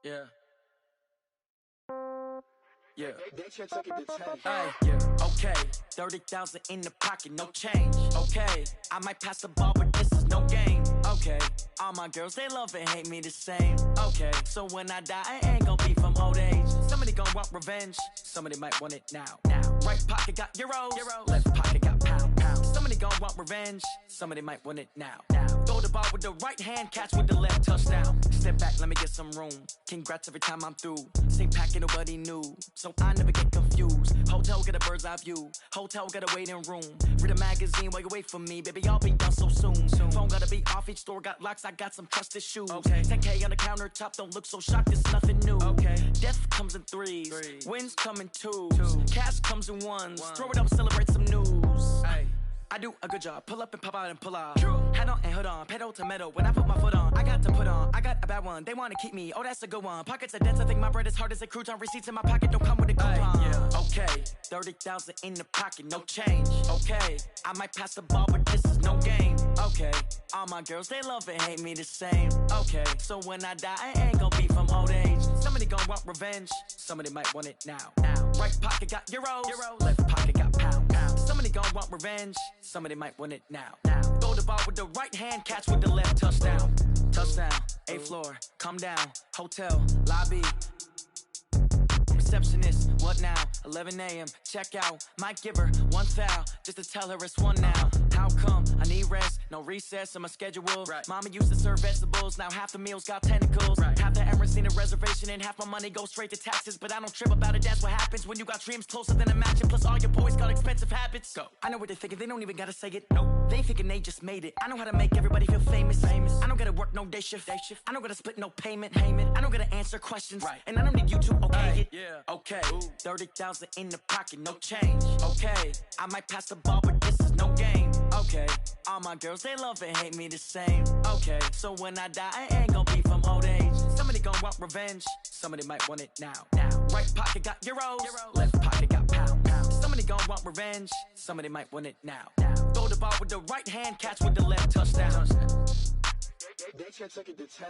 Yeah. Yeah. Ay, Yeah. okay, 30,000 in the pocket, no change. Okay, I might pass the ball, but this is no game. Okay, all my girls, they love and hate me the same. Okay, so when I die, I ain't gon' be from old age. Somebody gon' want revenge, somebody might want it now. Right pocket got euros, left pocket got pound. Somebody gon' want revenge, somebody might want it now. Throw the ball with the right hand, catch with the left, touchdown. Step back, let me get some room. Congrats every time I'm through. Same packet, nobody knew, so I never get confused. Hotel get a bird's eye view, hotel got a waiting room. Read a magazine while you wait for me, baby, I'll be done so soon. Phone gotta be off, each store got locks, I got some trusted shoes. 10K on the countertop, don't look so shocked, it's nothing new. Death comes in threes, wins come in twos, cash comes in ones. Throw it up, celebrate some news. I do a good job, pull up and pop out and pull out. Head on and hood on, pedal to metal. When I put my foot on, I got to put on. I got a bad one, they wanna keep me, oh that's a good one. Pockets are dense, I think my bread is hard as a crouton. Receipts in my pocket don't come with a coupon. Okay, 30,000 in the pocket, no change. Okay, I might pass the ball, but this is no game. Okay, all my girls, they love and hate me the same. Okay, so when I die, I ain't gon' be from old age. Somebody gon' want revenge, somebody might want it now. Right pocket got euros, left pocket got pound. Somebody gon' want revenge, somebody might want it now. Throw the ball with the right hand, catch with the left, touchdown. Touchdown, 8th floor, come down, hotel, lobby. Receptionist, what now? 11 a.m. check out. Might give her one foul just to tell her it's one now. How come? I need rest, no recess in my schedule. Mama used to serve vegetables, now half the meals got tentacles. Half the errands need a reservation and half my money goes straight to taxes. But I don't trip about it, that's what happens when you got dreams closer than a match. And plus all your boys got expensive habits. Go. I know what they're thinking, they don't even gotta say it. Nope. They thinking they just made it. I know how to make everybody feel famous. I don't gotta work no day shift. I don't gotta split no payment. I don't gotta answer questions. And I don't need you to okay it. Okay, 30,000 in the pocket, no change. Okay, I might pass the ball, but this is no game. Okay, all my girls, they love and hate me the same. Okay, so when I die, I ain't gon' be from old age. Somebody gon' want revenge, somebody might want it now. Right pocket got euros, left pocket got pound. Somebody gon' want revenge, somebody might want it now. Throw the ball with the right hand, catch with the left, touchdown. They can't take it to 10.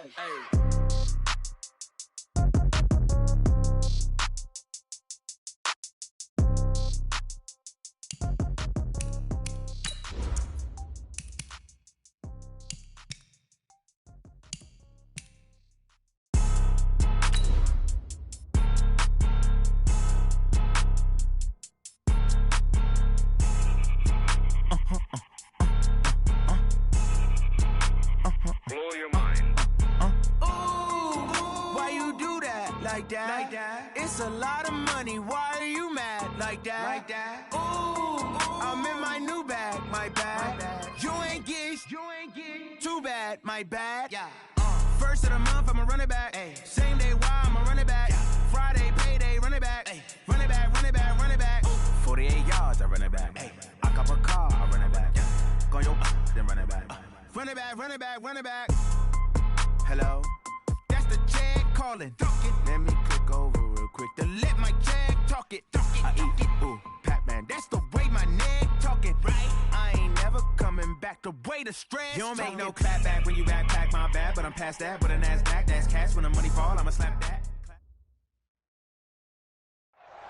Blow your mind. Why you do that? Like that? It's a lot of money. Why are you mad? Like that? I'm in my new bag. My bad. You ain't get. Too bad. My bad. First of the month, I'ma run it back. Same day, why I'ma run it back. Friday, payday, run it back. Run it back. 48 yards, I run it back. I cop a car, I run it back. Go your then run it back. Run it back. Hello? That's the Jag calling. Let me click over real quick to let my Jag talk it. I eat it. Ooh, Pac-Man, that's the way my neck talking. Right? I ain't never coming back the way the stress. You don't make no clap back when you backpack, my bad. But I'm past that, but a NASDAQ, that's cash. When the money fall, I'ma slap that.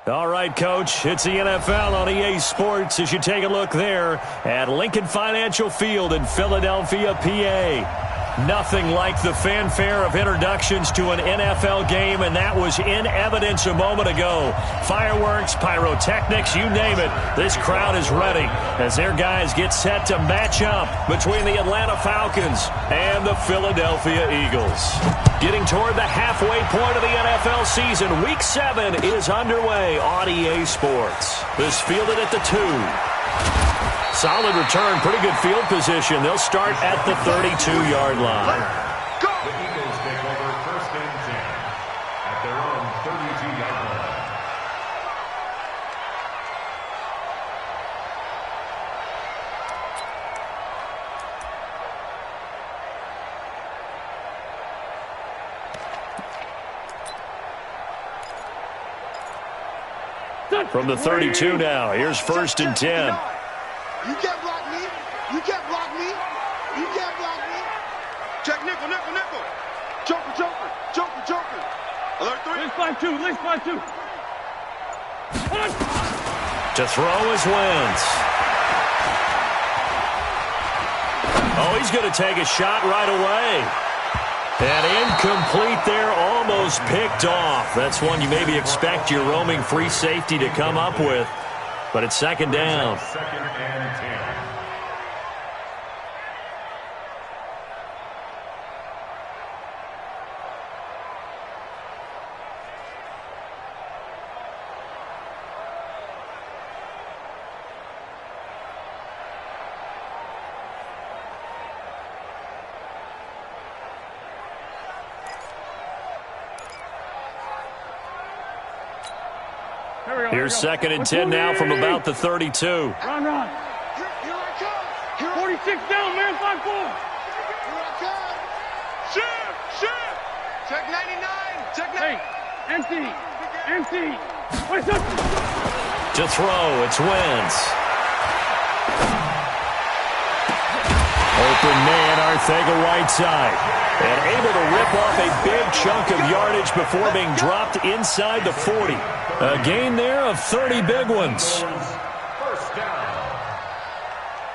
All right, Coach, it's the NFL on EA Sports as you take a look there at Lincoln Financial Field in Philadelphia, PA. Nothing like the fanfare of introductions to an NFL game, and that was in evidence a moment ago. Fireworks, pyrotechnics, you name it. This crowd is ready as their guys get set to match up between the Atlanta Falcons and the Philadelphia Eagles. Getting toward the halfway point of the NFL season, Week 7 is underway on EA Sports. This fielded at the 2. Solid return, pretty good field position. They'll start at the 32-yard line. Go! The Eagles take over 1st and 10 at their own 32-yard line. From the 32 now, here's 1st and 10. You can't block me. You can't block me. You can't block me. Check nickel. Joker. 5-2, late 5-2. To throw is Wentz. Oh, he's going to take a shot right away. And incomplete there, almost picked off. That's one you maybe expect your roaming free safety to come up with. But it's second down. Second and 10. Here's second and 10 now from about the 32. Run. Here I come. 46 down, man, 5-4. Here I come. Shift. Check 99. Check 99. Hey, empty. What's up? To throw, it's Wentz. Open man, Arcega-Whiteside. And able to rip off a big chunk of yardage before being dropped inside the 40. A gain there of 30 big ones. First down.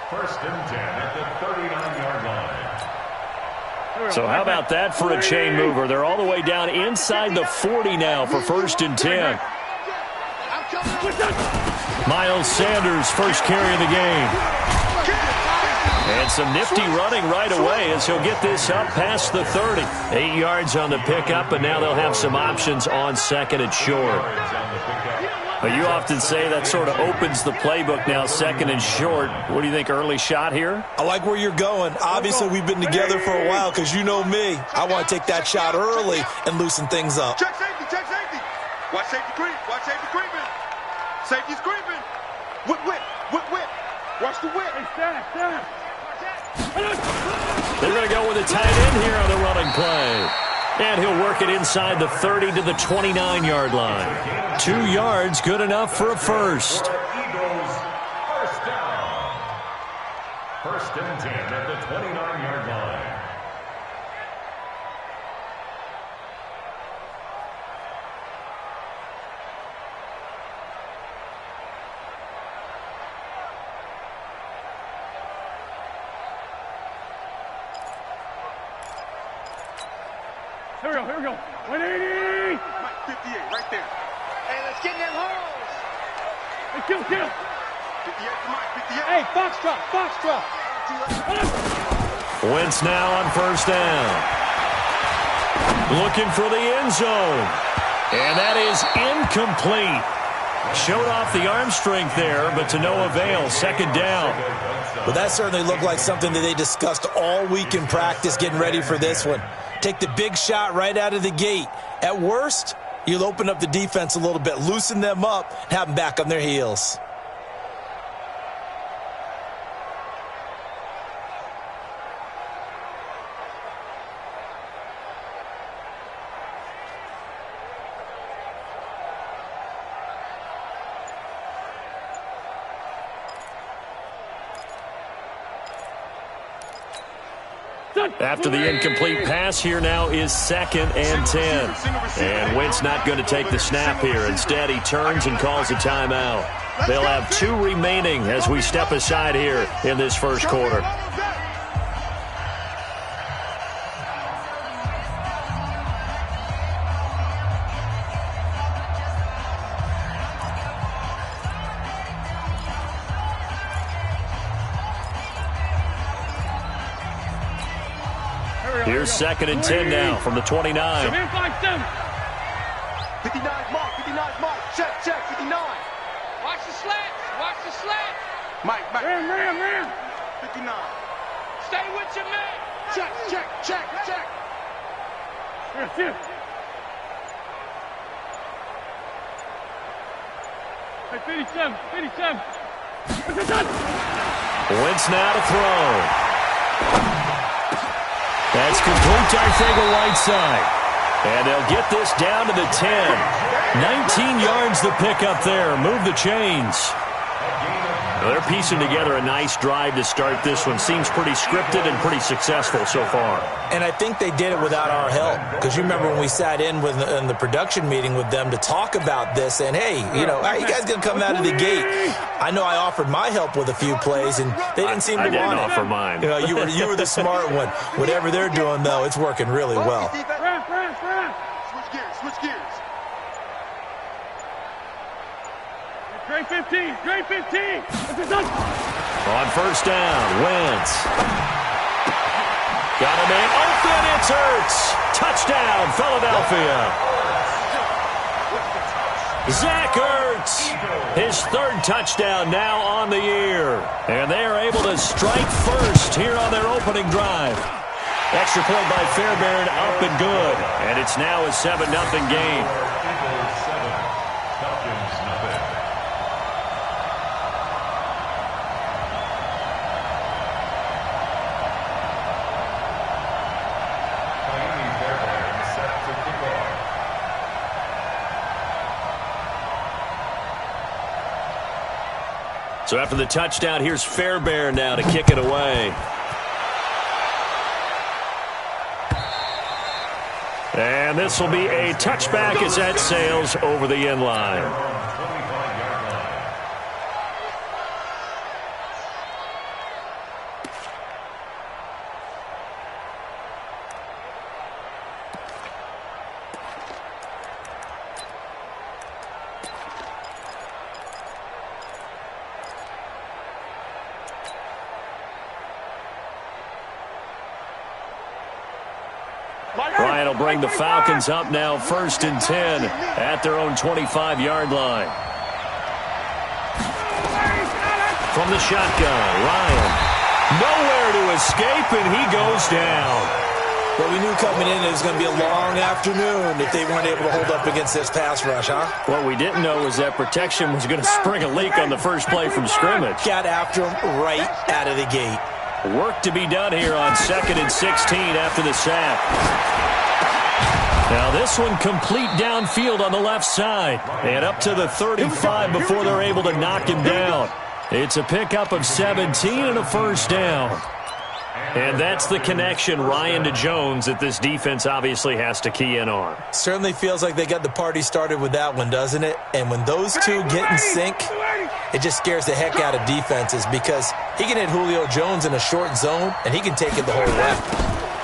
First and 10 at the 39-yard line. So how about that for a chain mover? They're all the way down inside the 40 now for first and 10. Miles Sanders, first carry of the game. And some nifty running right away as he'll get this up past the 30. 8 yards on the pickup, and now they'll have some options on second and short. But you often say that sort of opens the playbook now, second and short. What do you think, early shot here? I like where you're going. Obviously, we've been together for a while because you know me. I want to take that shot early and loosen things up. Check safety. Watch safety creeping. Safety's creeping. Whip. Watch the whip. Hey, stack. They're going to go with a tight end here on the running play. And he'll work it inside the 30 to the 29-yard line. 2 yards, good enough for a first. Eagles, first down. First and 10 at the 29-yard line. Here we go. 180. Mike, 58, right there. Hey, let's get in them holes. Hey, kill. 58, come on, 58. Hey, foxtrot. Wentz now on first down. Looking for the end zone. And that is incomplete. Showed off the arm strength there, but to no avail. Second down. Well, that certainly looked like something that they discussed all week in practice getting ready for this one. Take the big shot right out of the gate. At worst, you'll open up the defense a little bit, loosen them up, and have them back on their heels. After the incomplete pass, here now is second and 10. And Wentz not going to take the snap here. Instead, he turns and calls a timeout. They'll have 2 remaining as we step aside here in this first quarter. Here's second and 10 now from the 29. 59's mark. Check, 59. Watch the slant. Mike. Man. 59. Stay with your man. Check. Here. Hey, 57. Wentz now to throw. That's complete to Arcega-Whiteside. And they'll get this down to the 10. 19 yards to pick up there. Move the chains. A gain of Well, they're piecing together a nice drive to start this one. Seems pretty scripted and pretty successful so far. And I think they did it without our help. Because you remember when we sat in the production meeting with them to talk about this, and hey, you know, how are you guys going to come out of the gate? I know I offered my help with a few plays, and they didn't seem to want it. I didn't offer mine. You know, you were the smart one. Whatever they're doing, though, it's working really well. Switch gears. Great 15. Great 15. On first down, Wentz. Got a man open. It's Ertz. Touchdown, Philadelphia. Zach Ertz. His third touchdown now on the year. And they are able to strike first here on their opening drive. Extra point by Fairbairn, up and good. And it's now a 7-0 game. So after the touchdown, here's Fairbairn now to kick it away. And this will be a touchback as that sails over the end line. Ryan will bring the Falcons up now, 1st and 10 at their own 25-yard line. From the shotgun, Ryan. Nowhere to escape, and he goes down. Well, we knew coming in it was going to be a long afternoon if they weren't able to hold up against this pass rush, huh? What we didn't know was that protection was going to spring a leak on the first play from scrimmage. Got after him right out of the gate. Work to be done here on 2nd and 16 after the sack. Now this one complete downfield on the left side. And up to the 35 before they're able to knock him down. It's a pickup of 17 and a first down. And that's the connection, Ryan to Jones, that this defense obviously has to key in on. Certainly feels like they got the party started with that one, doesn't it? And when those two get in sync, it just scares the heck out of defenses because he can hit Julio Jones in a short zone, and he can take it the whole way.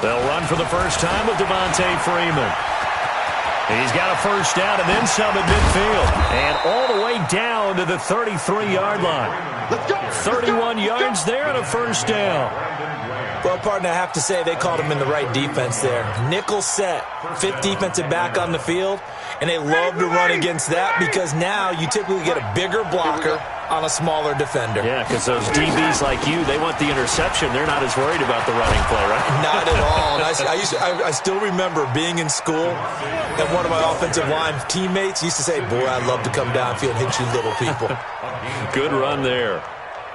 They'll run for the first time with Devontae Freeman. He's got a first down and then some at midfield. And all the way down to the 33-yard line. 31 yards there and a first down. Well, partner, I have to say they called him in the right defense there. Nickel set, 5th defensive back on the field, and they love to run against that because now you typically get a bigger blocker on a smaller defender. Yeah, because those DBs like you, they want the interception. They're not as worried about the running play, right? Not at all. And I still remember being in school, and one of my offensive line teammates used to say, boy, I'd love to come downfield and hit you little people. Good run there.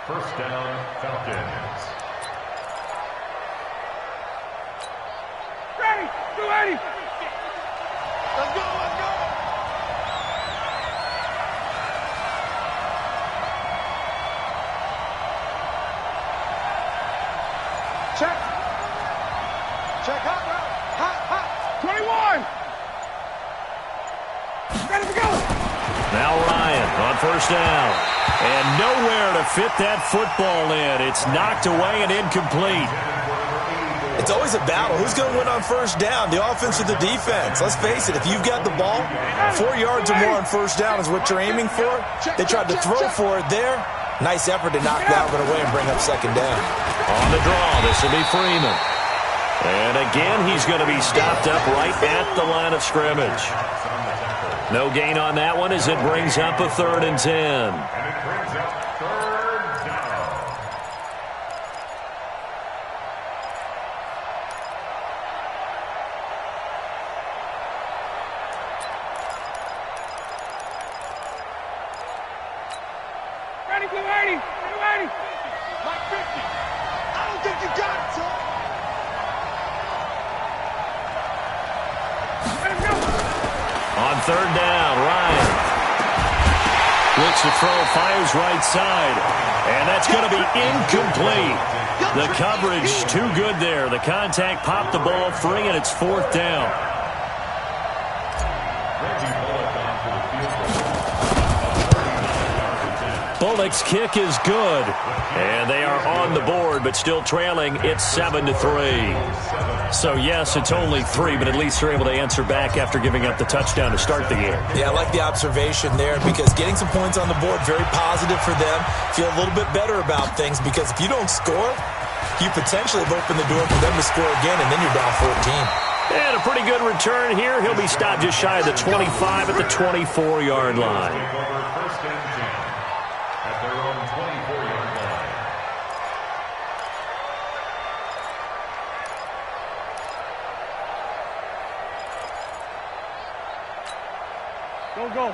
First down, Falcons. Ready, 280. Let's go. Check, hot. 21. Ready to go. Now Ryan on first down. And nowhere to fit that football in. It's knocked away and incomplete. It's always a battle. Who's going to win on first down, the offense or the defense? Let's face it, if you've got the ball, 4 yards or more on first down is what you're aiming for. They tried to throw for it there. Nice effort to knock that one away and bring up second down. On the draw, this will be Freeman. And again, he's going to be stopped up right at the line of scrimmage. No gain on that one as it brings up a 3rd and 10. And it brings up 3rd down. Ready, 280. 280. Like 50. I don't think you got it, son. Ready to go. On 3rd down, Ryan. Looks to throw, fires right side. And that's going to be incomplete. The coverage too good there. The contact popped the ball free, and it's 4th down. Bullock's kick is good. And they are on the board, but still trailing. It's 7-3. So, yes, it's only 3, but at least they're able to answer back after giving up the touchdown to start the game. Yeah, I like the observation there because getting some points on the board, very positive for them. Feel a little bit better about things because if you don't score, you potentially have opened the door for them to score again, and then you're down 14. And a pretty good return here. He'll be stopped just shy of the 25 at the 24-yard line. First and 10 at their own 24-yard line.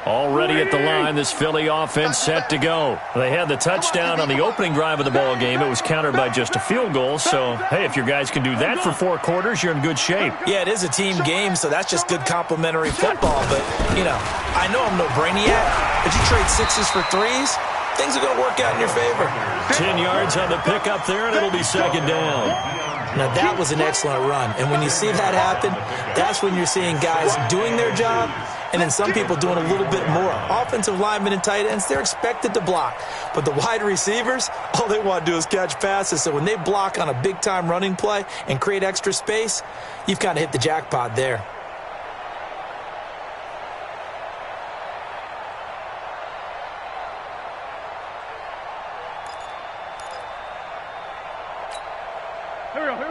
Already at the line, this Philly offense set to go. They had the touchdown on the opening drive of the ball game. It was countered by just a field goal. So, hey, if your guys can do that for 4 quarters, you're in good shape. Yeah, it is a team game, so that's just good complimentary football. But, you know, I know I'm no brainiac, but you trade 6s for 3s, things are going to work out in your favor. 10 yards on the pickup there, and it'll be 2nd down. Now, that was an excellent run. And when you see that happen, that's when you're seeing guys doing their job and then some people doing a little bit more. Offensive linemen and tight ends, they're expected to block. But the wide receivers, all they want to do is catch passes. So when they block on a big-time running play and create extra space, you've kind of hit the jackpot there.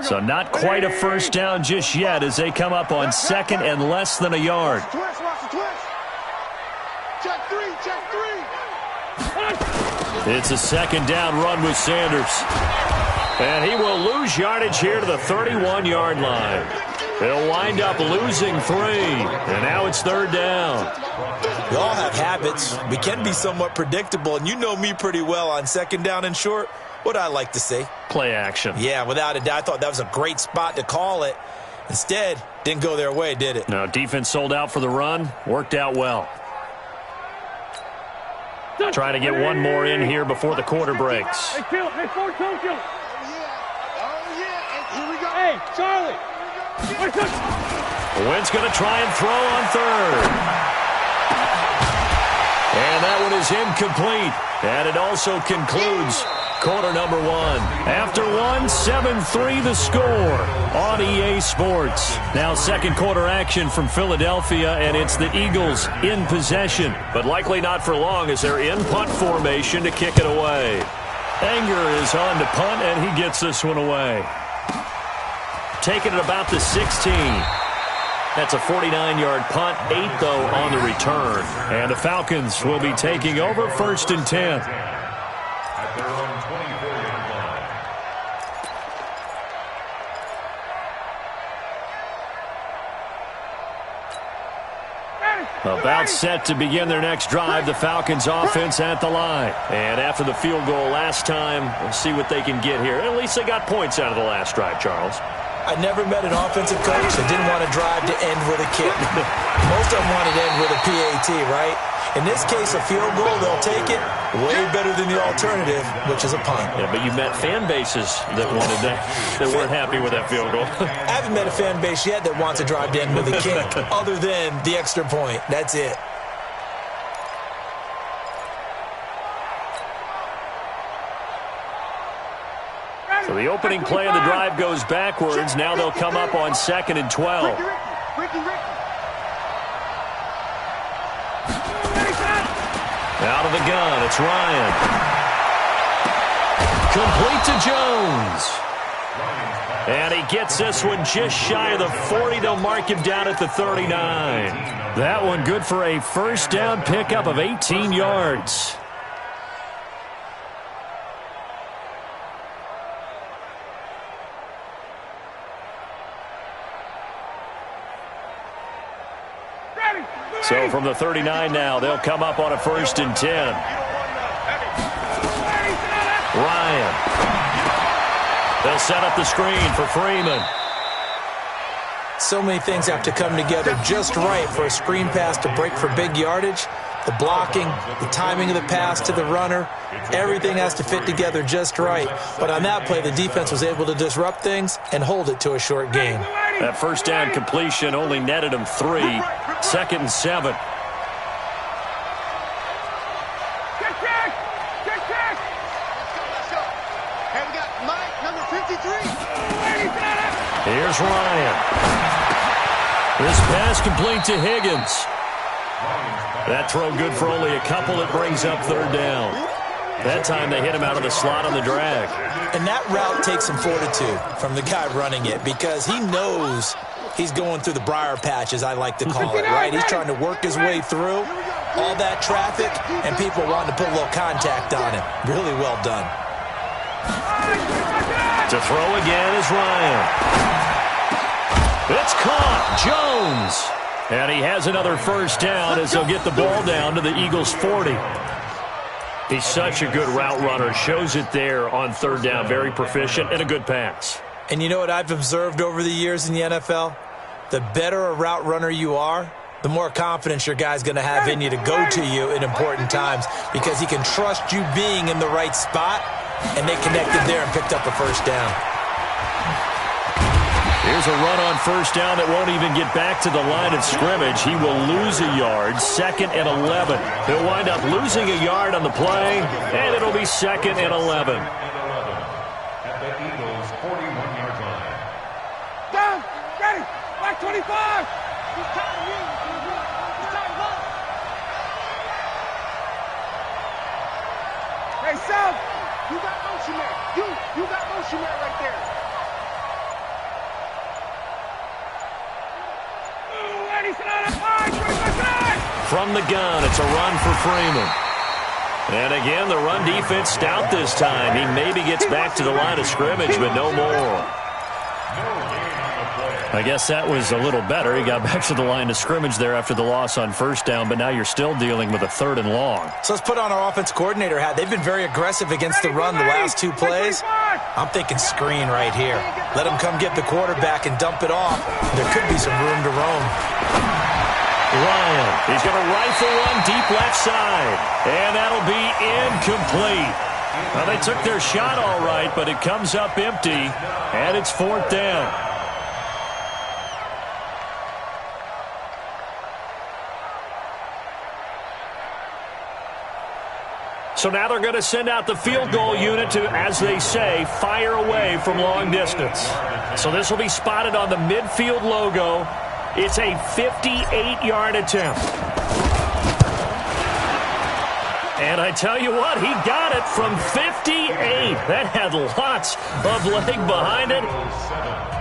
So not quite a first down just yet as they come up on 2nd and less than a yard. Twist, watch the twist. Check 3, check 3. It's a 2nd down run with Sanders. And he will lose yardage here to the 31-yard line. He'll wind up losing 3. And now it's 3rd down. We all have habits. We can be somewhat predictable. And you know me pretty well on 2nd down and short. What I like to say? Play action. Yeah, without a doubt. I thought that was a great spot to call it. Instead, didn't go their way, did it? No, defense sold out for the run. Worked out well. Trying to get one more in here before the quarter breaks. Hey, kill. Hey, Ford, kill. Oh, yeah. And here we go. Hey, Charlie. Wentz going to try and throw on 3rd. And that one is incomplete. And it also concludes quarter number 1. After 1, 7-3 the score on EA Sports. Now 2nd quarter action from Philadelphia, and it's the Eagles in possession. But likely not for long as they're in punt formation to kick it away. Anger is on to punt, and he gets this one away. Taking it about the 16. That's a 49-yard punt, 8 though on the return. And the Falcons will be taking over 1st and 10. At their own 24-yard line. About set to begin their next drive, the Falcons offense at the line. And after the field goal last time, we'll see what they can get here. At least they got points out of the last drive, Charles. I never met an offensive coach that didn't want to drive to end with a kick. Most of them want to end with a PAT, right? In this case, a field goal, they'll take it. Way better than the alternative, which is a punt. Yeah, but you met fan bases that wanted that, that weren't happy with that field goal. I haven't met a fan base yet that wants to drive to end with a kick, other than the extra point. That's it. So the opening play of the drive goes backwards. Now they'll come up on 2nd and 12. Out of the gun, it's Ryan. Complete to Jones. And he gets this one just shy of the 40. They'll mark him down at the 39. That one good for a first down pickup of 18 yards. So from the 39 now, they'll come up on a 1st and 10. Ryan. They'll set up the screen for Freeman. So many things have to come together just right for a screen pass to break for big yardage. The blocking, the timing of the pass to the runner, everything has to fit together just right. But on that play, the defense was able to disrupt things and hold it to a short gain. That first down completion only netted him 3. 2nd and 7. Here's Ryan. This pass complete to Higgins. That throw good for only a couple. It brings up 3rd down. That time they hit him out of the slot on the drag. And that route takes some fortitude from the guy running it because he knows he's going through the briar patch, as I like to call it, right? He's trying to work his way through all that traffic and people wanting to put a little contact on him. Really well done. To throw again is Ryan. It's caught. Jones. And he has another first down as he'll get the ball down to the Eagles' 40. He's such a good route runner. Shows it there on 3rd down. Very proficient and a good pass. And you know what I've observed over the years in the NFL? The better a route runner you are, the more confidence your guy's going to have in you to go to you in important times because he can trust you being in the right spot, and they connected there and picked up a first down. Here's a run on first down that won't even get back to the line of scrimmage. He will lose a yard, 2nd and 11. He'll wind up losing a yard on the play, and it'll be 2nd and 11. At the Eagles' 41-yard line. Down, ready, back 25. He's tired of you. He's tired of us. Hey, Sam, you got motion man. You got motion man right there. From the gun, it's a run for Freeman. And again, the run defense stout this time. He maybe gets back to the line of scrimmage, but no more. I guess that was a little better. He got back to the line of scrimmage there after the loss on first down, but now you're still dealing with a 3rd and long. So let's put on our offense coordinator hat. They've been very aggressive against the run the last 2 plays. I'm thinking screen right here. Let him come get the quarterback and dump it off. There could be some room to roam. Ryan, he's going to rifle one deep left side, and that'll be incomplete. Well, they took their shot all right, but it comes up empty, and it's 4th down. So now they're going to send out the field goal unit to, as they say, fire away from long distance. So this will be spotted on the midfield logo. It's a 58-yard attempt. And I tell you what, he got it from 58. That had lots of leg behind it.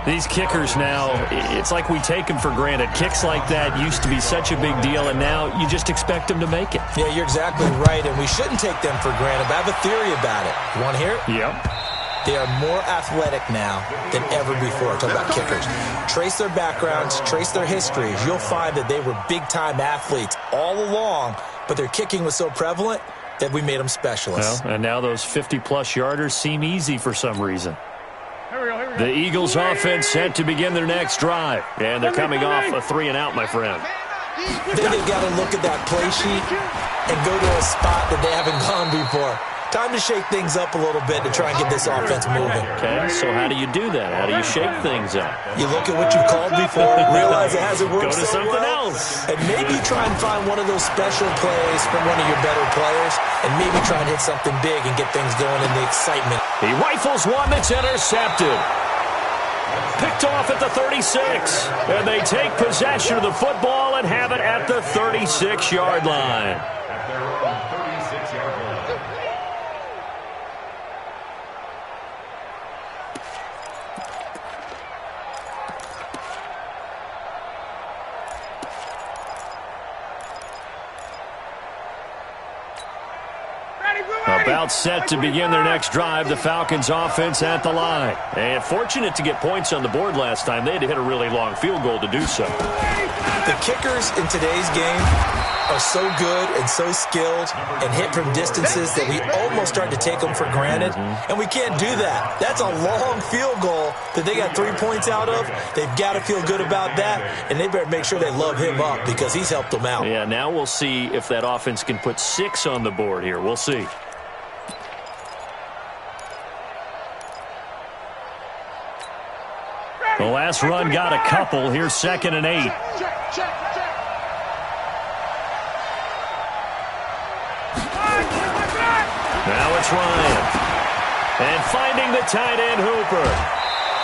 These kickers now, it's like we take them for granted. Kicks like that used to be such a big deal, and now you just expect them to make it. Yeah, you're exactly right, and we shouldn't take them for granted. But I have a theory about it. You want to hear it? Yep. They are more athletic now than ever before. Talk about kickers. Trace their backgrounds, trace their histories. You'll find that they were big-time athletes all along, but their kicking was so prevalent that we made them specialists. Well, and now those 50-plus yarders seem easy for some reason. The Eagles offense set to begin their next drive, and they're coming off a 3-and-out, my friend. Then they've got to look at that play sheet and go to a spot that they haven't gone before. Time to shake things up a little bit to try and get this offense moving. Okay, so how do you do that? How do you shake things up? You look at what you've called before, realize it hasn't worked Go to so something well, else. and maybe try and find one of those special plays from one of your better players, and maybe try and hit something big and get things going in the excitement. He rifles one that's intercepted. Picked off at the 36. And they take possession of the football and have it at the 36-yard line. At their own 36-yard line. About set to begin their next drive, the Falcons offense at the line. And fortunate to get points on the board last time. They had to hit a really long field goal to do so. The kickers in today's game are so good and so skilled and hit from distances that we almost start to take them for granted, and we can't do that. That's a long field goal that they got 3 points out of. They've got to feel good about that, and they better make sure they love him up because he's helped them out. Yeah, now we'll see if that offense can put 6 on the board here. We'll see. The last run got a couple. Here's 2nd and 8. Now it's Ryan. And finding the tight end Hooper.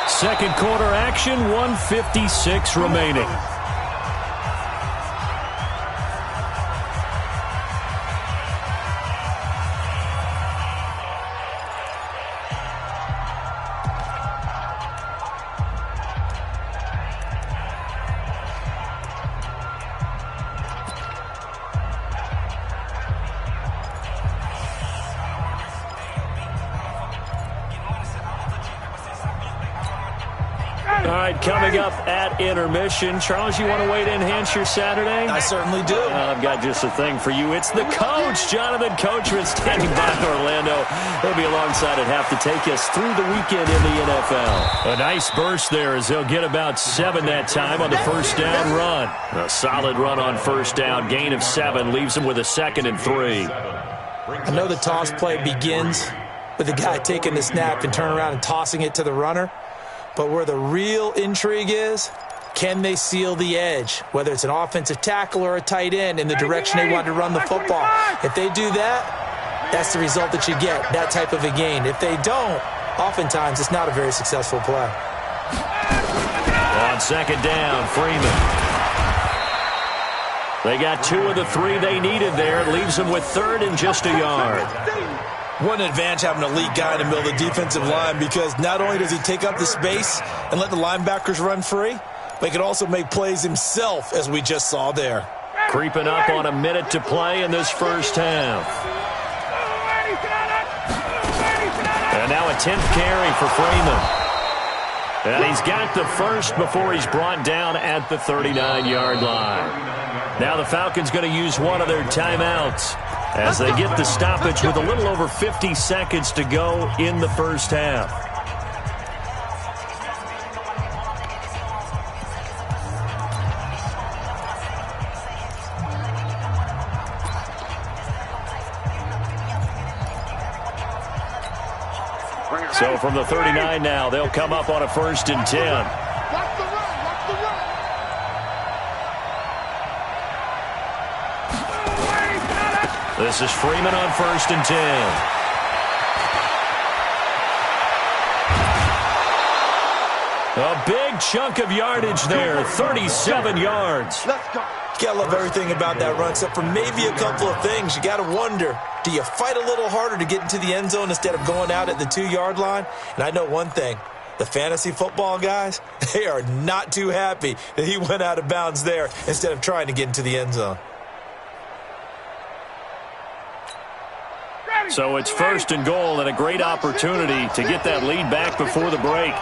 Second quarter action, 1:56 remaining. All right, coming up at intermission. Charles, you want to wait to enhance your Saturday? I certainly do. I've got just a thing for you. It's the coach, Jonathan Coachman, standing by in Orlando. He'll be alongside at half to take us through the weekend in the NFL. A nice burst there as they'll get about 7 that time on the first down run. A solid run on first down. Gain of 7 leaves him with a 2nd and 3. I know the toss play begins with the guy taking the snap and turning around and tossing it to the runner. But where the real intrigue is, can they seal the edge, whether it's an offensive tackle or a tight end, in the direction they want to run the football? If they do that, that's the result that you get, that type of a gain. If they don't, oftentimes it's not a very successful play. On 2nd down, Freeman. They got 2 of the 3 they needed there. It leaves them with 3rd and just a yard. What an advantage having an elite guy in the middle of the defensive line, because not only does he take up the space and let the linebackers run free, but he can also make plays himself, as we just saw there. Creeping up on a minute to play in this first half. And now a 10th carry for Freeman. And he's got the first before he's brought down at the 39-yard line. Now the Falcons going to use one of their timeouts as they get the stoppage with a little over 50 seconds to go in the first half. So from the 39 now, they'll come up on a 1st and 10. This is Freeman on 1st and 10. A big chunk of yardage there, 37 yards. Let's go. You gotta love everything about that run, except for maybe a couple of things. You gotta wonder, do you fight a little harder to get into the end zone instead of going out at the 2-yard line? And I know one thing. The fantasy football guys, they are not too happy that he went out of bounds there instead of trying to get into the end zone. So it's 1st and goal and a great opportunity to get that lead back before the break.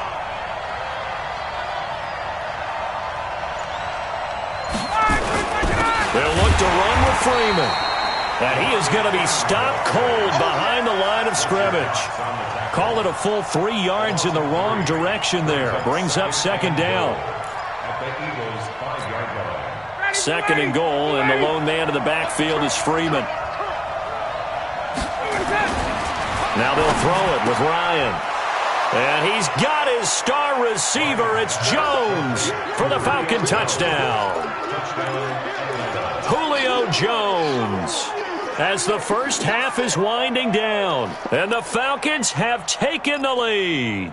They'll look to run with Freeman. And he is going to be stopped cold behind the line of scrimmage. Call it a full 3 yards in the wrong direction there. Brings up 2nd down. 2nd and goal, and the lone man in the backfield is Freeman. Now they'll throw it with Ryan. And he's got his star receiver. It's Jones for the Falcon touchdown. Julio Jones. As the first half is winding down, and the Falcons have taken the lead.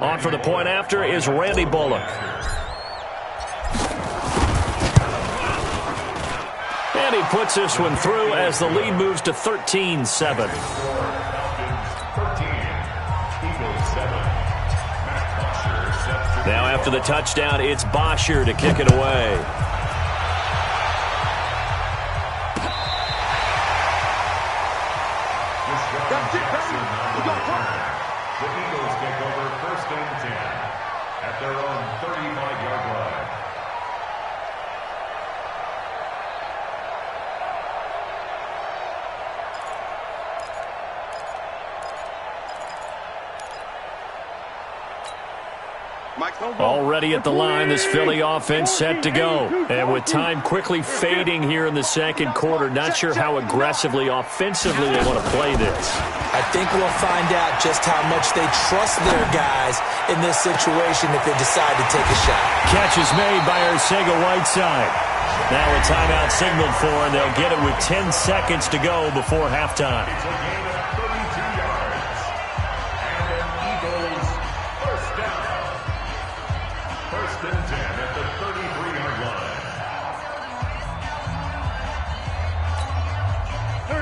On for the point after is Randy Bullock. And he puts this one through as the lead moves to 13-7. Now after the touchdown, it's Bosher to kick it away. That's it, baby. You got work. The Eagles take over 1st and 10 at their own 35-yard line. Already at the line, this Philly offense set to go. And with time quickly fading here in the second quarter, not sure how aggressively, offensively they want to play this. I think we'll find out just how much they trust their guys in this situation if they decide to take a shot. Catch is made by Arcega-Whiteside. Now a timeout signaled for, and they'll get it with 10 seconds to go before halftime. It's a gain of 32 yards. And an Eagles first down. 1st and 10 at the 33-yard line.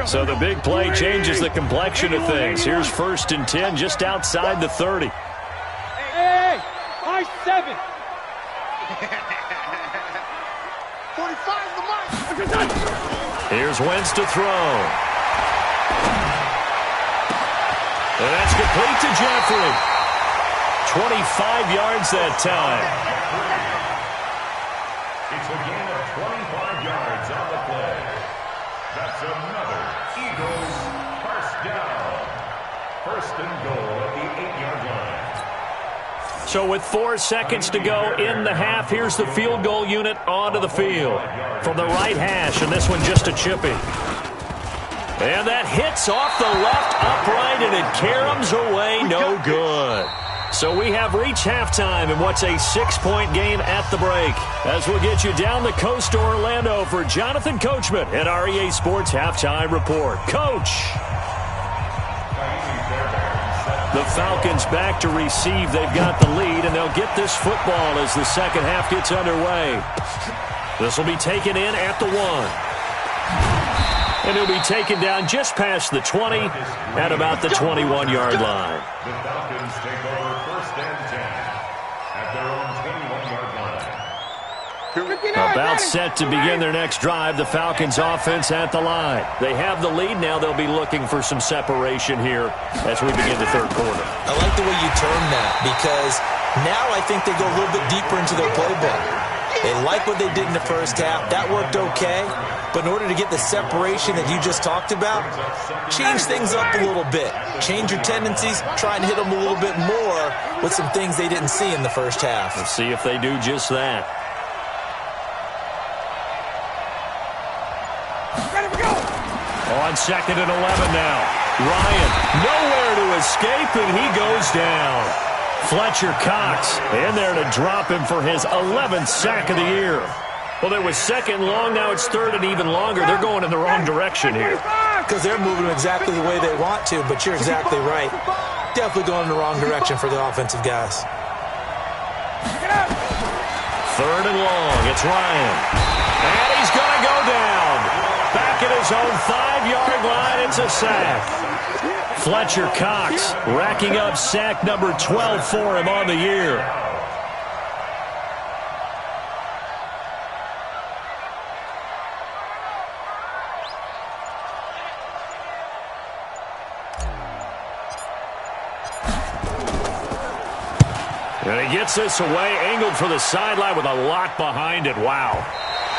So the big play changes the complexion of things. Here's 1st and 10 just outside the 30. Hey, I 7. 45 is the mark. Here's Wentz to throw. And that's complete to Jeffrey. 25 yards that time. It's a gain of 25 yards on the play. That's another Eagles first down. 1st and goal at the 8-yard line. So with 4 seconds to go in the half, here's the field goal unit onto the field. From the right hash, and this one just a chippy. And that hits off the left upright, and it caroms away, no good. So we have reached halftime in what's a 6-point game at the break. As we'll get you down the coast to Orlando for Jonathan Coachman at our EA Sports Halftime Report. Coach! The Falcons back to receive. They've got the lead, and they'll get this football as the second half gets underway. This will be taken in at the 1. And it'll be taken down just past the 20 at about the 21-yard line. The Falcons take over 1st and 10 at their own 21-yard line. About set to begin their next drive, the Falcons offense at the line. They have the lead. Now they'll be looking for some separation here as we begin the third quarter. I like the way you term that because now I think they go a little bit deeper into their playbook. They like what they did in the first half. That worked okay. But in order to get the separation that you just talked about, change things up a little bit. Change your tendencies, try and hit them a little bit more with some things they didn't see in the first half. We'll see if they do just that. On 2nd and 11 now. Ryan, nowhere to escape, and he goes down. Fletcher Cox in there to drop him for his 11th sack of the year. Well, it was 2nd long, now it's 3rd and even longer. They're going in the wrong direction here. Because they're moving exactly the way they want to, but you're exactly right. Definitely going in the wrong direction for the offensive guys. 3rd and long, it's Ryan. And he's going to go down. Back at his own 5-yard line, it's a sack. Fletcher Cox racking up sack number 12 for him on the year. And he gets this away, angled for the sideline with a lot behind it. Wow.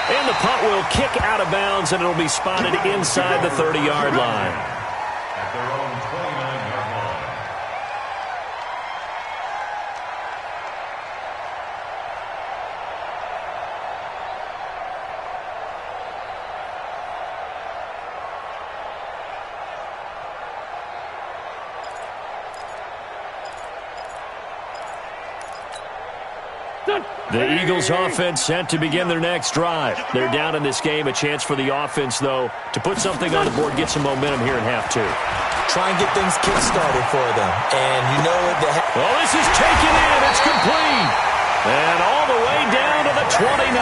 And the punt will kick out of bounds, and it'll be spotted inside the 30-yard line. At their own 29-yard line. The Eagles offense set to begin their next drive. They're down in this game. A chance for the offense, though, to put something on the board, get some momentum here in half 2. Try and get things kick-started for them. And you know what? Well, this is taken in. It's complete. And all the way down to the 29.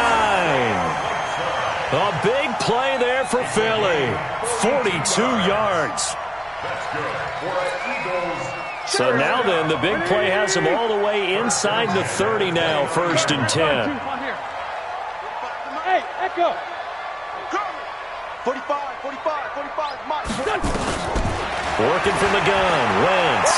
A big play there for Philly. 42 yards. That's good for an Eagles. So now then, the big play has them all the way inside the 30 now, 1st and 10. Hey, Echo. 45, Mike. Working from the gun, Wentz.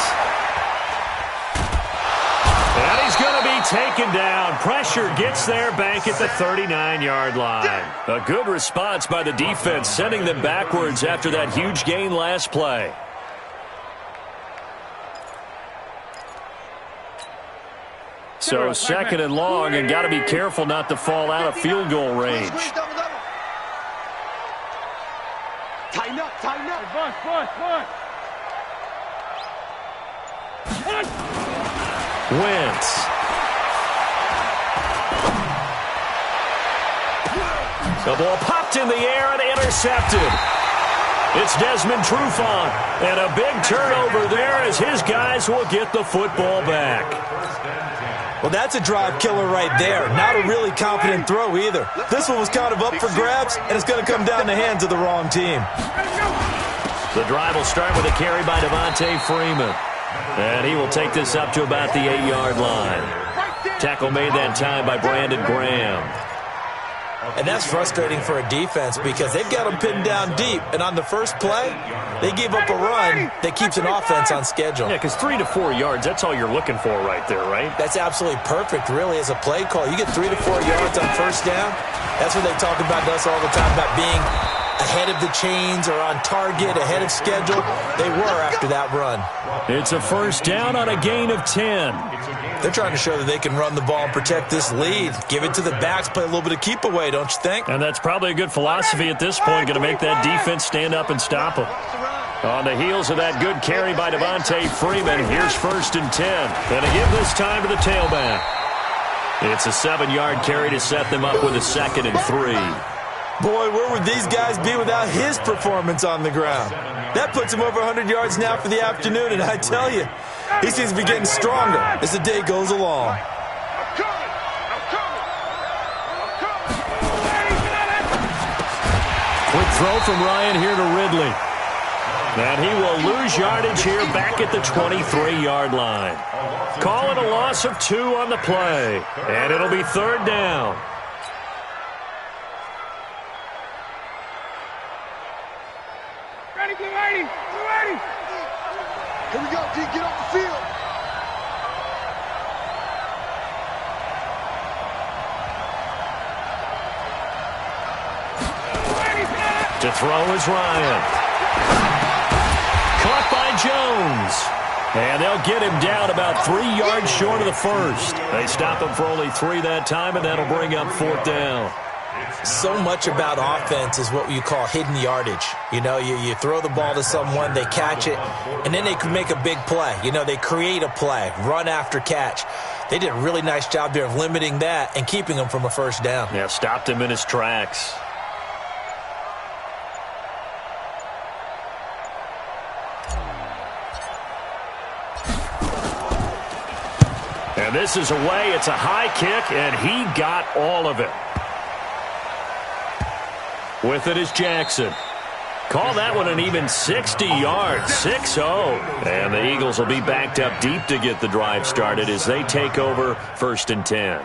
And he's going to be taken down. Pressure gets there back at the 39-yard line. A good response by the defense, sending them backwards after that huge gain last play. So second and long, and got to be careful not to fall out of field goal range. Tighten up, tighten up. Wentz. The ball popped in the air and intercepted. It's Desmond Trufant, and a big turnover there as his guys will get the football back. Well, that's a drive killer right there. Not a really confident throw either. This one was kind of up for grabs, and it's going to come down the hands of the wrong team. The drive will start with a carry by Devontae Freeman. And he will take this up to about the 8-yard line. Tackle made that time by Brandon Graham. And that's frustrating for a defense because they've got them pinned down deep. And on the first play, they gave up a run that keeps an offense on schedule. Yeah, because 3 to 4 yards, that's all you're looking for right there, right? That's absolutely perfect, really, as a play call. You get 3 to 4 yards on first down. That's what they talk about to us all the time, about being ahead of the chains or on target, ahead of schedule. They were after that run. It's a first down on a gain of 10. They're trying to show that they can run the ball and protect this lead. Give it to the backs, play a little bit of keep away, don't you think? And that's probably a good philosophy at this point, going to make that defense stand up and stop them. On the heels of that good carry by Devontae Freeman, here's first and 10. And to give this time to the tailback. It's a 7-yard carry to set them up with a 2nd and 3. Boy, where would these guys be without his performance on the ground? That puts him over 100 yards now for the afternoon, and I tell you, he seems to be getting stronger as the day goes along. Quick throw from Ryan here to Ridley. And he will lose yardage here back at the 23-yard line. Call it a loss of 2 on the play. And it'll be 3rd down. Ready, get ready, get ready. Here we go, D, get off the field. To throw is Ryan. Caught by Jones. And they'll get him down about 3 yards short of the first. They stop him for only 3 that time, and that'll bring up 4th down. So much about offense is what you call hidden yardage. You know, you throw the ball to someone, they catch it, and then they can make a big play. You know, they create a play, run after catch. They did a really nice job there of limiting that and keeping him from a first down. Yeah, stopped him in his tracks. And this is away. It's a high kick, and he got all of it. With it is Jackson. Call that one an even 60 yards, 6-0. And the Eagles will be backed up deep to get the drive started as they take over 1st and 10.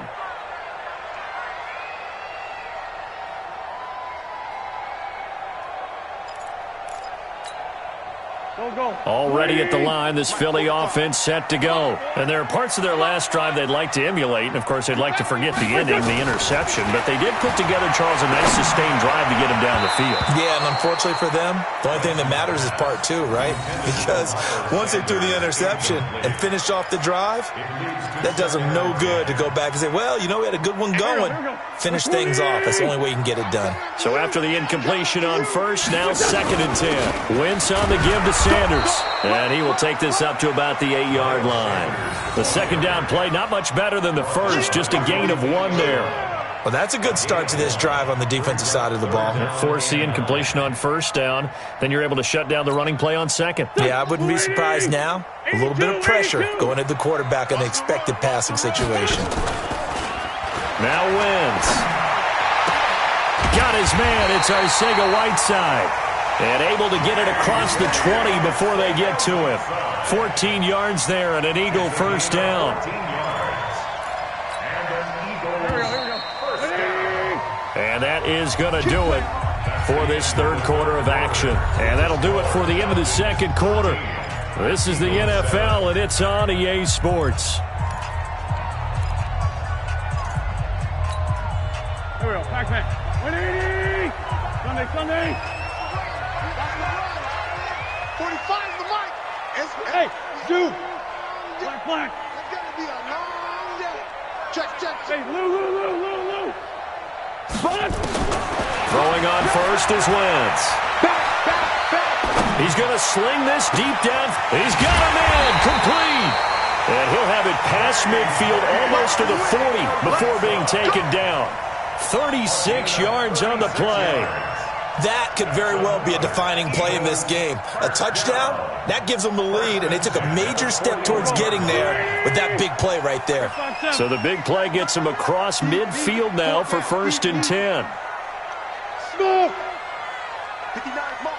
Already at the line, this Philly offense set to go. And there are parts of their last drive they'd like to emulate. And, of course, they'd like to forget the inning, the interception. But they did put together, Charles, a nice sustained drive to get him down the field. Yeah, and unfortunately for them, the only thing that matters is part 2, right? Because once they threw the interception and finished off the drive, that does them no good to go back and say, well, you know, we had a good one going. Finish things off. That's the only way you can get it done. So after the incompletion on first, now 2nd and 10. Wentz on the give to Sanders. And he will take this up to about the 8-yard line. The 2nd down play, not much better than the first, just a gain of 1 there. Well, that's a good start to this drive on the defensive side of the ball. Force the incompletion on first down. Then you're able to shut down the running play on 2nd. Yeah, I wouldn't be surprised now. A little bit of pressure going at the quarterback in the expected passing situation. Now Wentz. Got his man. It's Arcega-Whiteside. And able to get it across the 20 before they get to him. 14 yards there and an Eagle first down. And that is going to do it for this third quarter of action. And that'll do it for the end of the second quarter. This is the NFL, and it's on EA Sports. Here we go, back. 180! Sunday! 45 the mic. Hey, dude! Black. It's gonna be a long day. Check. Hey, Lou! Spot! Throwing on first is Wentz. He's going to sling this deep down. He's got a man complete. And he'll have it past midfield almost to the 40 before being taken down. 36 yards on the play. That could very well be a defining play in this game. A touchdown, that gives them the lead, and they took a major step towards getting there with that big play right there. So the big play gets them across midfield now for 1st and 10. Smoke! 59 mark.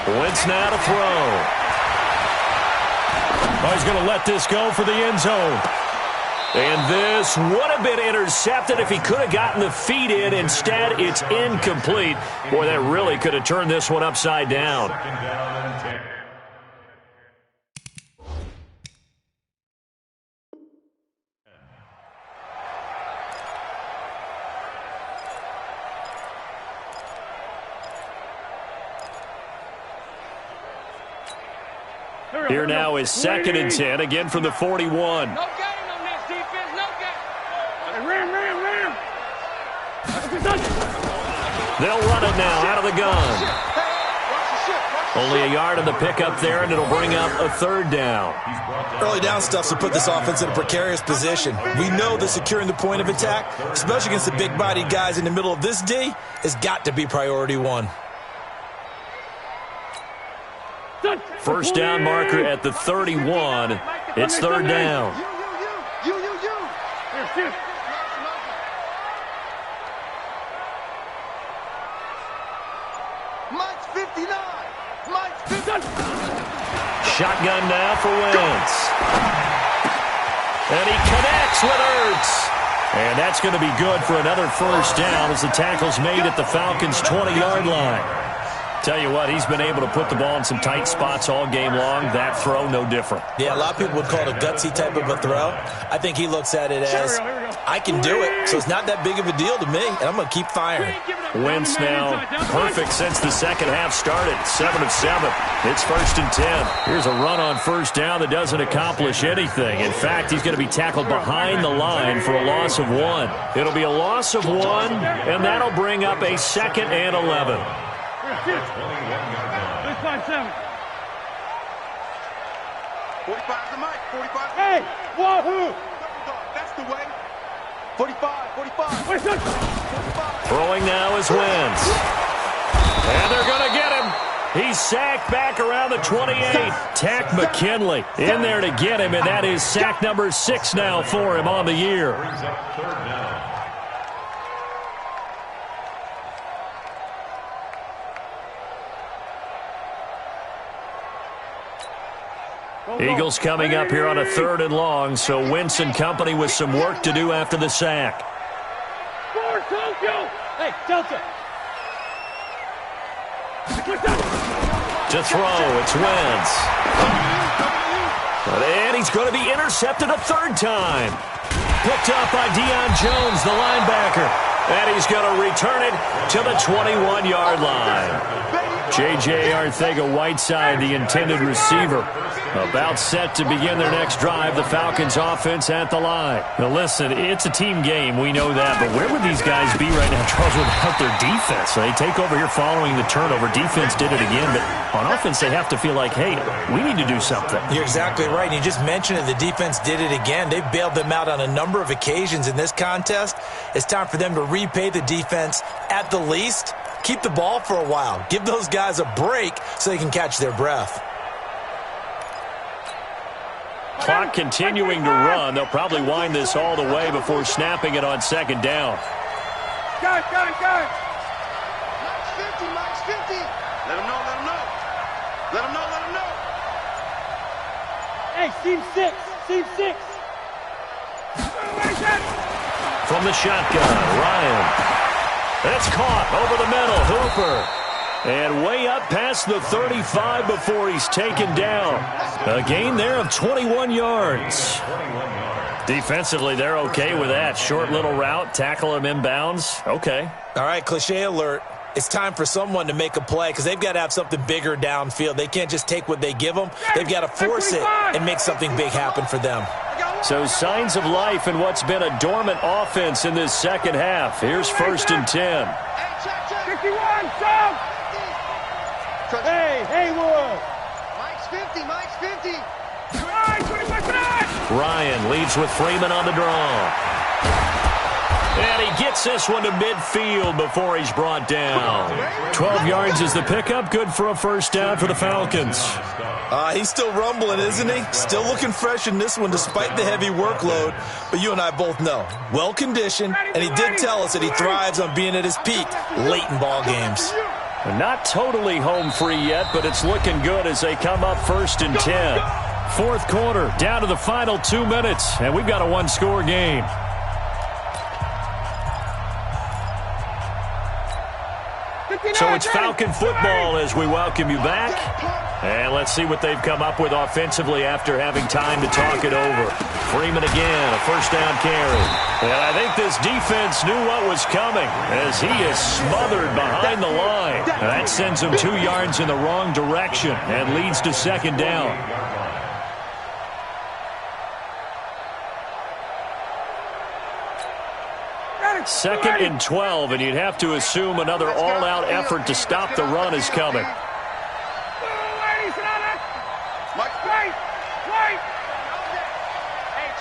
Wentz now to throw. Oh, he's going to let this go for the end zone. And this would have been intercepted if he could have gotten the feet in. Instead, it's incomplete. Boy, that really could have turned this one upside down. Second down and 10. Here now is 2nd and 10, again from the 41. No game on this defense, no game. Hey, ram. They'll run it now out of the gun. Only a yard on the pickup there, and it'll bring up a 3rd down. Early down stuff to put this offense in a precarious position. We know that securing the point of attack, especially against the big-bodied guys in the middle of this D, has got to be priority one. First down marker at the 31. It's 3rd down. You. Here. Mike's 59. Shotgun now for Wentz. And he connects with Ertz. And that's going to be good for another 1st down as the tackle's made at the Falcons' 20-yard line. Tell you what, he's been able to put the ball in some tight spots all game long. That throw, no different. Yeah, a lot of people would call it a gutsy type of a throw. I think he looks at it as, I can do it, so it's not that big of a deal to me, and I'm going to keep firing. Wentz now perfect since the second half started. 7 of 7. It's 1st and 10. Here's a run on 1st down that doesn't accomplish anything. In fact, he's going to be tackled behind the line for a loss of 1. It'll be a loss of 1, and that'll bring up a 2nd and 11. 5-7. 45 the mic. 45. Hey, wahoo! That's the way. 45. 45. Throwing now is Wentz. And they're going to get him. He's sacked back around the 28. Tack McKinley in there to get him, and that is sack number 6 now for him on the year. Brings up 3rd down. Eagles coming up here on a 3rd and long, so Wentz and company with some work to do after the sack. Hey, Delta. To throw, it's Wentz. And he's going to be intercepted a 3rd time. Picked up by Deion Jones, the linebacker. And he's going to return it to the 21-yard line. J.J. Arcega-Whiteside, the intended receiver, about set to begin their next drive. The Falcons offense at the line. Now listen, it's a team game. We know that. But where would these guys be right now, Charles, without their defense? They take over here following the turnover. Defense did it again. But on offense, they have to feel like, hey, we need to do something. You're exactly right. And you just mentioned it. The defense did it again. They've bailed them out on a number of occasions in this contest. It's time for them to repay the defense at the least. Keep the ball for a while. Give those guys a break so they can catch their breath. Clock continuing to run. They'll probably wind this all the way before snapping it on 2nd down. Got it. Mike's 50. Let him know. Hey, seam 6. From the shotgun, Ryan. That's caught over the middle. Hooper. And way up past the 35 before he's taken down. A gain there of 21 yards. Defensively, they're okay with that. Short little route, tackle him inbounds. Okay. All right, cliche alert. It's time for someone to make a play because they've got to have something bigger downfield. They can't just take what they give them. They've got to force it and make something big happen for them. So signs of life in what's been a dormant offense in this second half. Here's 1st and 10. 51, jump! Hey, Haywood! Mike's 50, Mike's 50. Ryan leads with Freeman on the draw. And he gets this one to midfield before he's brought down. 12 yards is the pickup. Good for a first down for the Falcons. He's still rumbling, isn't he? Still looking fresh in this one despite the heavy workload. But you and I both know, well-conditioned, and he did tell us that he thrives on being at his peak late in ball games. Not totally home free yet, but it's looking good as they come up 1st and 10. 4th quarter, down to the final 2 minutes, and we've got a one-score game. So it's Falcon football as we welcome you back. And let's see what they've come up with offensively after having time to talk it over. Freeman again, a first down carry. And I think this defense knew what was coming as he is smothered behind the line. And that sends him 2 yards in the wrong direction and leads to 2nd down. Second and 12, and you'd have to assume another all-out effort to stop the run is coming.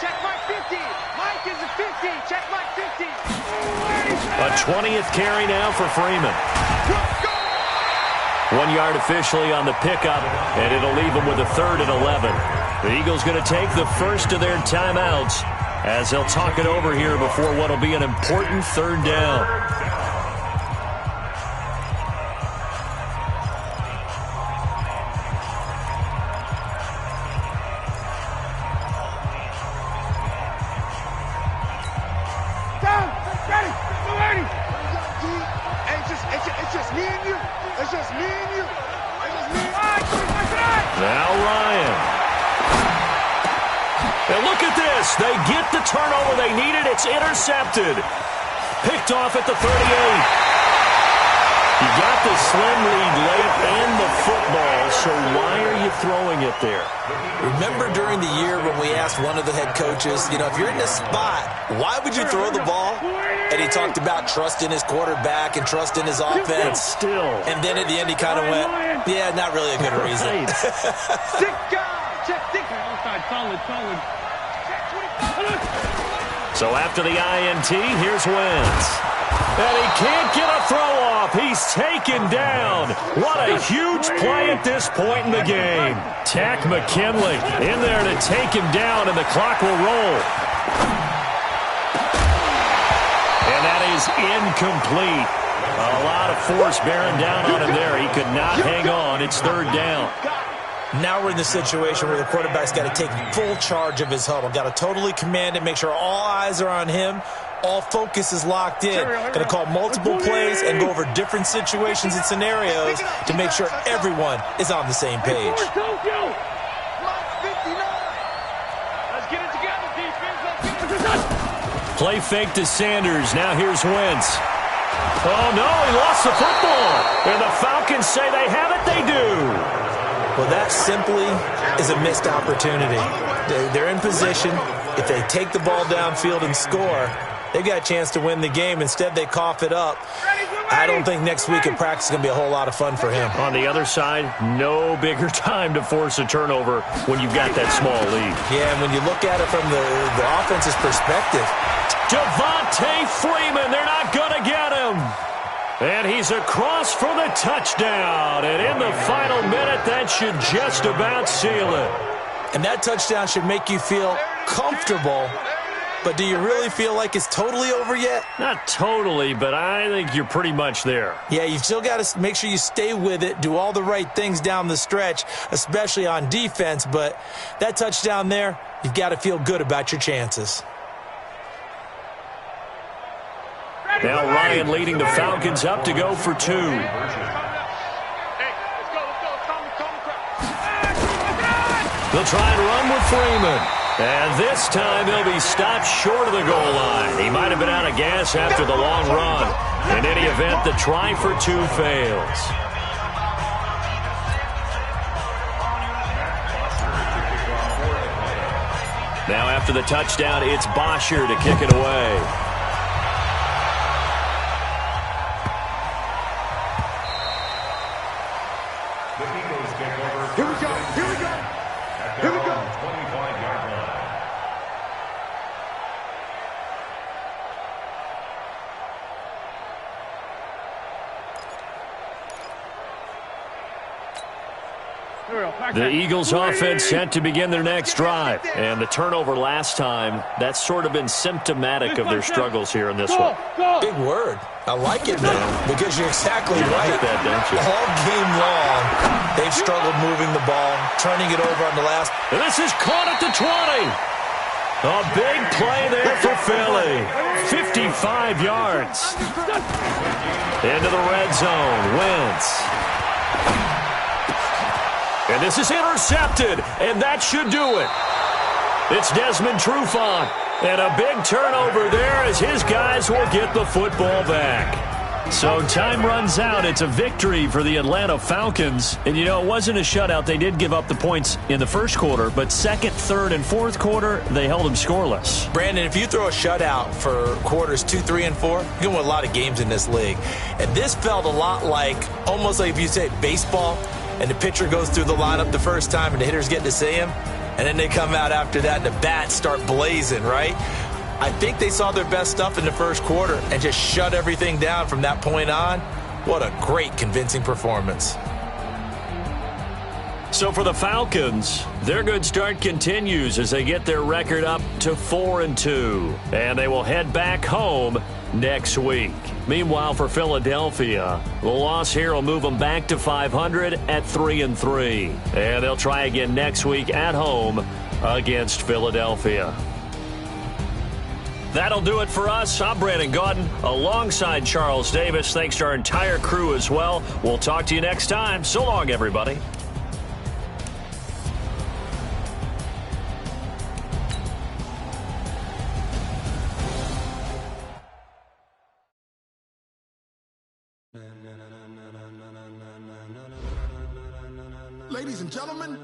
Check Mike 50. Mike is a 50. Check Mike 50. A 20th carry now for Freeman. 1 yard officially on the pickup, and it'll leave them with a 3rd and 11. The Eagles going to take the first of their timeouts as they'll talk it over here before what will be an important 3rd down. It's just me and you. It's just me and you. Now Ryan. And look at this. They get the turnover they needed. It's intercepted. Picked off at the 38. You got the slim lead late and the football, so why are you throwing it there? Remember during the year when we asked one of the head coaches, if you're in this spot, why would you throw the ball? And he talked about trust in his quarterback and trust in his offense. Still. And then at the end he kind of went, yeah, not really a good reason. So after the INT, here's Wentz. And he can't get a throw off. He's taken down. What a huge play at this point in the game. Tack McKinley in there to take him down, and the clock will roll. And that is incomplete. A lot of force bearing down on him there. He could not hang on. It's 3rd down. Now we're in the situation where the quarterback's got to take full charge of his huddle. Got to totally command it, make sure all eyes are on him. All focus is locked in. Going to call multiple plays and go over different situations and scenarios to make sure everyone is on the same page. Play fake to Sanders. Now here's Wentz. Oh, no, he lost the football. And the Falcons say they have it. They do. Well, that simply is a missed opportunity. They're in position. If they take the ball downfield and score, they've got a chance to win the game. Instead, they cough it up. I don't think next week in practice is going to be a whole lot of fun for him. On the other side, no bigger time to force a turnover when you've got that small lead. Yeah, and when you look at it from the offense's perspective. Devontae Freeman, they're not going to get him. And he's across for the touchdown. And in the final minute, that should just about seal it. And that touchdown should make you feel comfortable. But do you really feel like it's totally over yet? Not totally, but I think you're pretty much there. Yeah, you've still got to make sure you stay with it, do all the right things down the stretch, especially on defense. But that touchdown there, you've got to feel good about your chances. Now Ryan leading the Falcons up to go for 2. They'll try and run with Freeman. And this time he'll be stopped short of the goal line. He might have been out of gas after the long run. In any event, the try for 2 fails. Now after the touchdown, it's Bosher to kick it away. Here we go. Here we go. Here we go. 25-yard line. The Eagles offense set to begin their next drive. And the turnover last time, that's sort of been symptomatic of their struggles here in this one. Big word. I like it, man, because you're exactly right. That, don't you? All game long, they've struggled moving the ball, turning it over on the last. And this is caught at the 20. A big play there for Philly. 55 yards. Into the red zone. Wentz. And this is intercepted, and that should do it. It's Desmond Trufant, and a big turnover there as his guys will get the football back. So time runs out. It's a victory for the Atlanta Falcons. And, you know, it wasn't a shutout. They did give up the points in the first quarter, but second, third, and fourth quarter, they held them scoreless. Brandon, if you throw a shutout for quarters 2, 3, and 4, you're going to win a lot of games in this league. And this felt a lot like, almost like if you say baseball, and the pitcher goes through the lineup the first time and the hitters get to see him, and then they come out after that and the bats start blazing, right? I think they saw their best stuff in the first quarter and just shut everything down from that point on. What a great, convincing performance. So for the Falcons, their good start continues as they get their record up to 4-2. And they will head back home next week. Meanwhile, for Philadelphia, the loss here will move them back to 500 at 3-3. And they'll try again next week at home against Philadelphia. That'll do it for us. I'm Brandon Gaudin alongside Charles Davis. Thanks to our entire crew as well. We'll talk to you next time. So long, everybody. Ladies and gentlemen,